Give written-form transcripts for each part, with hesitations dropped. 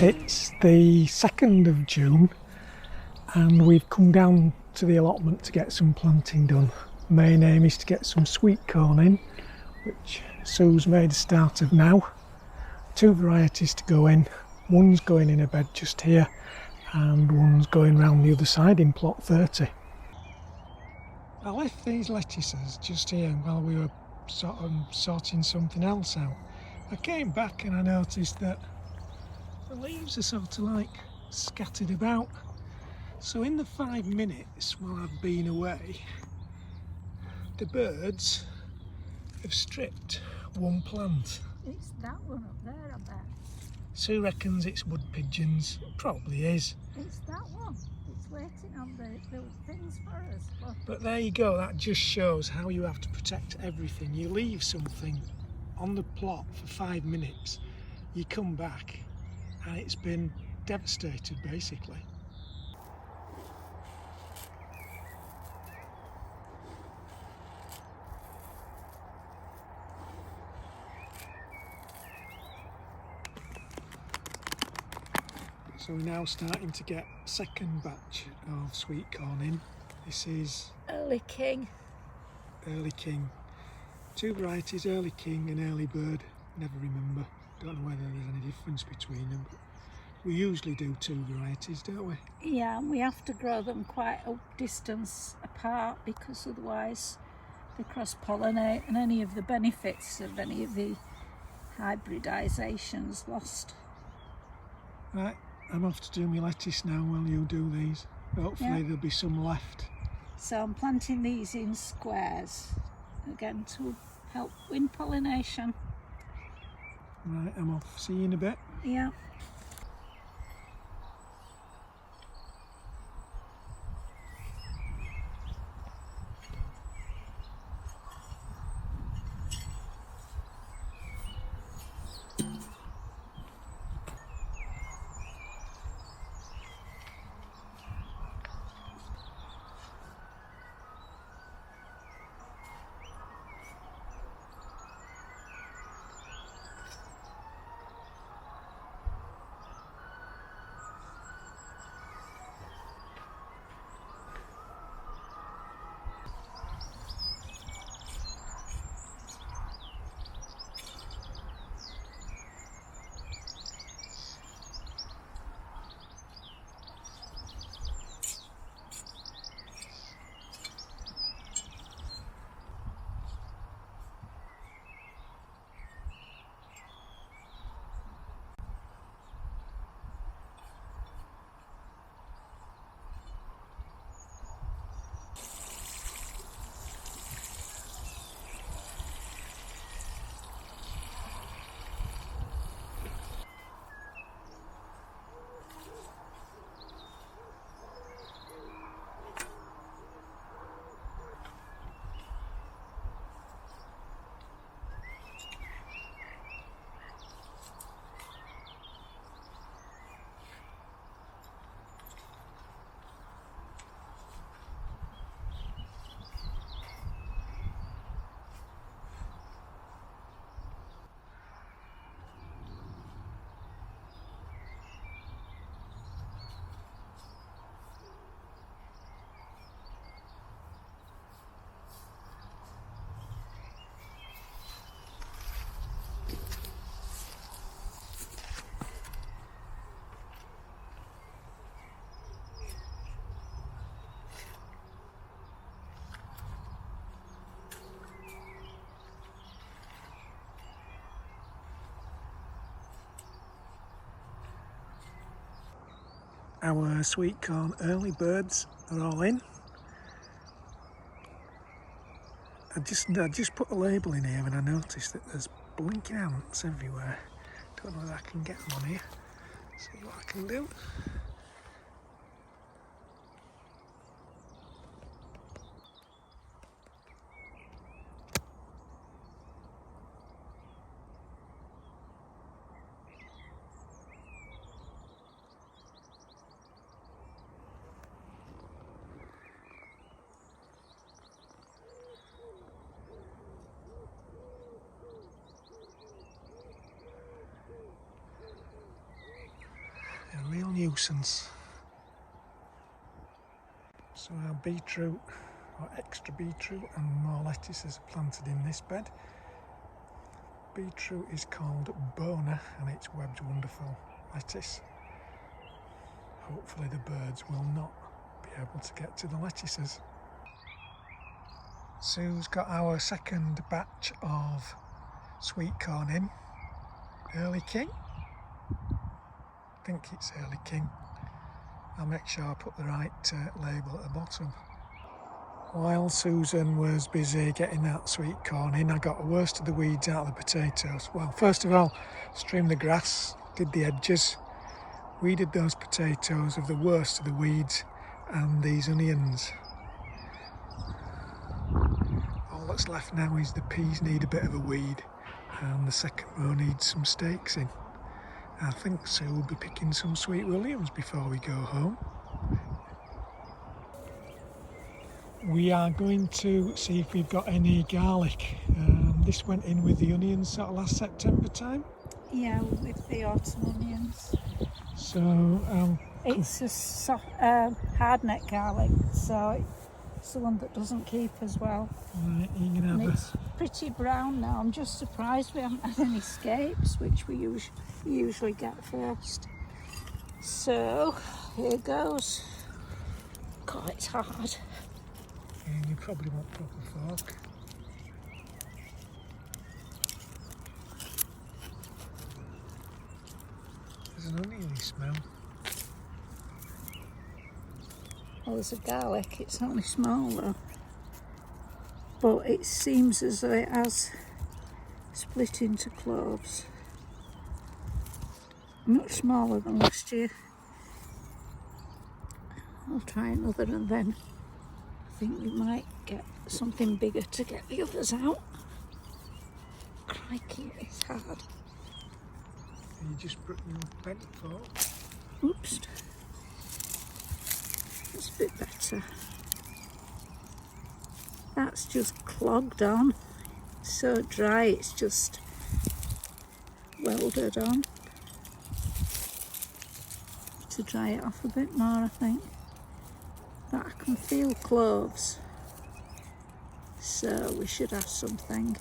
It's the 2nd of June and we've come down to the allotment to get some planting done. Main aim is to get some sweet corn in, which Sue's made a start of now. 2 varieties to go in. One's going in a bed just here and one's going round the other side in plot 30. I left these lettuces just here while we were sorting something else out. I came back and I noticed that the leaves are sort of like scattered about. So in the 5 minutes while I've been away, the birds have stripped one plant. It's that one up there, I bet. Sue reckons it's wood pigeons. Probably is. It's that one. It's waiting on the things for us. Look. But there you go, that just shows how you have to protect everything. You leave something on the plot for 5 minutes, you come back and it's been devastated basically. So we're now starting to get second batch of sweet corn in. This is Early King. Early King. 2 varieties, Early King and Early Bird. Never remember. Don't know whether there's any difference between them. But we usually do 2 varieties, don't we? Yeah, and we have to grow them quite a distance apart because otherwise they cross-pollinate and any of the benefits of any of the hybridisation's lost. Right, I'm off to do my lettuce now while you do these. Hopefully there'll be some left. So I'm planting these in squares, again to help wind pollination. Right, I'm off. See you in a bit. Yeah. Our sweet corn early birds are all in. I just put a label in here and I noticed that there's blinking ants everywhere. Don't know whether I can get them on here. See what I can do. a real nuisance. So our beetroot, or extra beetroot and more lettuces are planted in this bed. Beetroot is called Bona and it's Webb's Wonderful lettuce. Hopefully the birds will not be able to get to the lettuces. Sue's got our second batch of sweet corn in. Early King? I think it's Early King. I'll make sure I put the right label at the bottom. While Susan was busy getting that sweet corn in, I got the worst of the weeds out of the potatoes. Well, first of all, streamed the grass, did the edges, weeded those potatoes of the worst of the weeds and these onions. All that's left now is the peas need a bit of a weed and the second row needs some stakes in. I think Sue will be picking some sweet williams before we go home. We are going to see if we've got any garlic. This went in with the onions sort of last September time. Yeah, with the autumn onions. So It's a soft, hard-neck garlic, so it's the one that doesn't keep as well. right, you can have And it's pretty brown now. I'm just surprised we haven't had any scapes, which we usually get first. So here goes. God, it's hard. and you probably want proper fork. There's an oniony smell. Well, there's a garlic. It's only small though, but it seems as though it has split into cloves. Much smaller than last year. I'll try another and then I think we might get something bigger to get the others out. Crikey, it's hard. You just put your bent fork. Oops. That's a bit better. That's just clogged on. It's so dry, it's just welded on. To dry it off a bit more, I think. But I can feel cloves, so we should have something.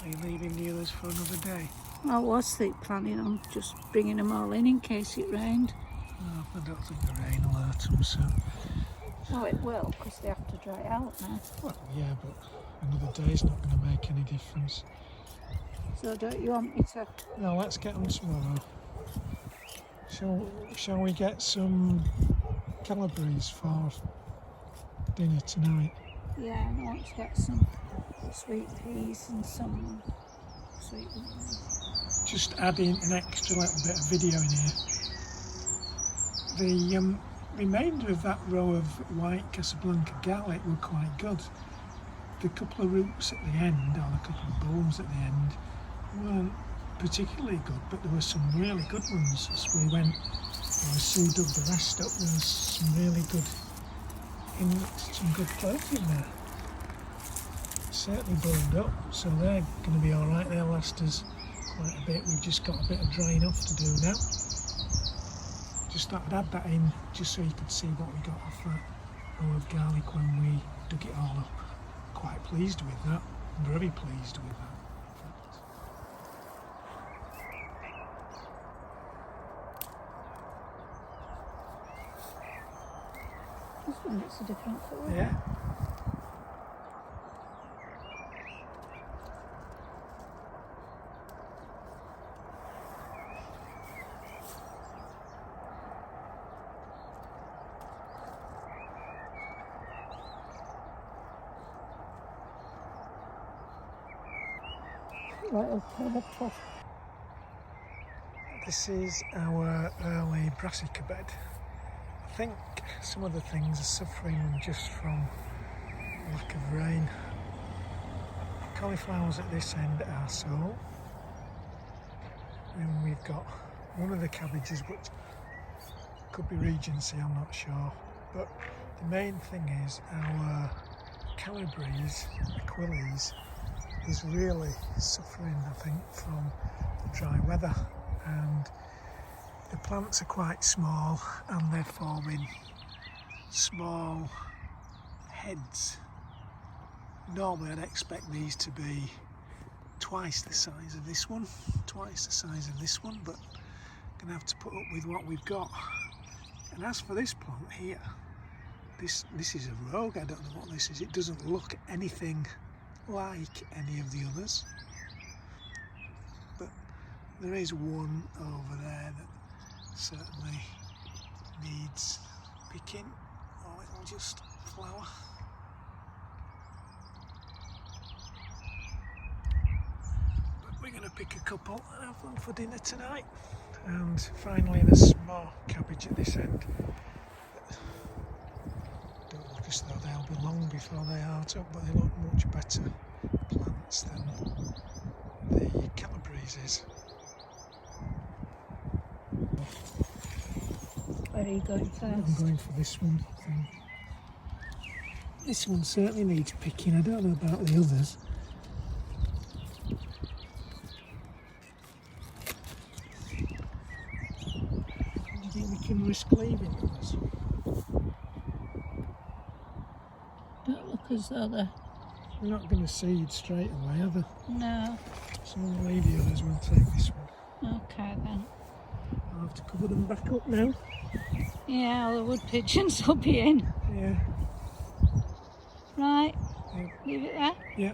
Are you leaving the others for another day? I was planning on just bringing them all in case it rained. No, I don't think the rain will hurt them, so... Oh, it will, because they have to dry out now. Well, yeah, but another day's not going to make any difference. So don't you want me to? No, let's get them tomorrow. Shall we get some calabrese for dinner tonight? Yeah, I want to get some sweet peas and some sweet onions. Just adding an extra little bit of video in here. The remainder of that row of white Casablanca garlic were quite good. The couple of roots at the end, or the couple of bulbs at the end, weren't particularly good, but there were some really good ones as we went. As Sue dug the rest up, there was some really good, some good flavour in there. Certainly bulbed up, so they're going to be all right. They'll last us quite a bit. We've just got a bit of drying off to do now. Just thought I'd add that in just so you could see what we got off that row of garlic when we dug it all up. Quite pleased with that. Very pleased with that. This one looks a different colour. Yeah. Little purple. This is our early brassica bed. I think some of the things are suffering just from lack of rain. Cauliflowers at this end are sold. And we've got one of the cabbages, which could be Regency, I'm not sure. But the main thing is our Calabrese, Achilles, is really suffering, I think, from dry weather, and the plants are quite small and they're forming small heads. Normally I'd expect these to be twice the size of this one, but I'm going to have to put up with what we've got. And as for this plant here, this is a rogue. I don't know what this is. It doesn't look anything like any of the others, but there is one over there that certainly needs picking, or it'll just flower. But we're going to pick a couple and have them for dinner tonight. And finally there's some more cabbage at this end. Don't look as though they'll be long before they heart up, but they look much better plants than the Calabreses. Where are you going first? I'm going for this one, I think. This one certainly needs picking. I don't know about the others. Do you think we can risk leaving those? Don't look as though they're... We're not going to seed straight away, are they? No. So we'll leave the others, we'll take this one. Okay then. I'll have to cover them back up now. Yeah, all the wood pigeons will be in. Yeah. Right, Yeah. leave it there. Yeah.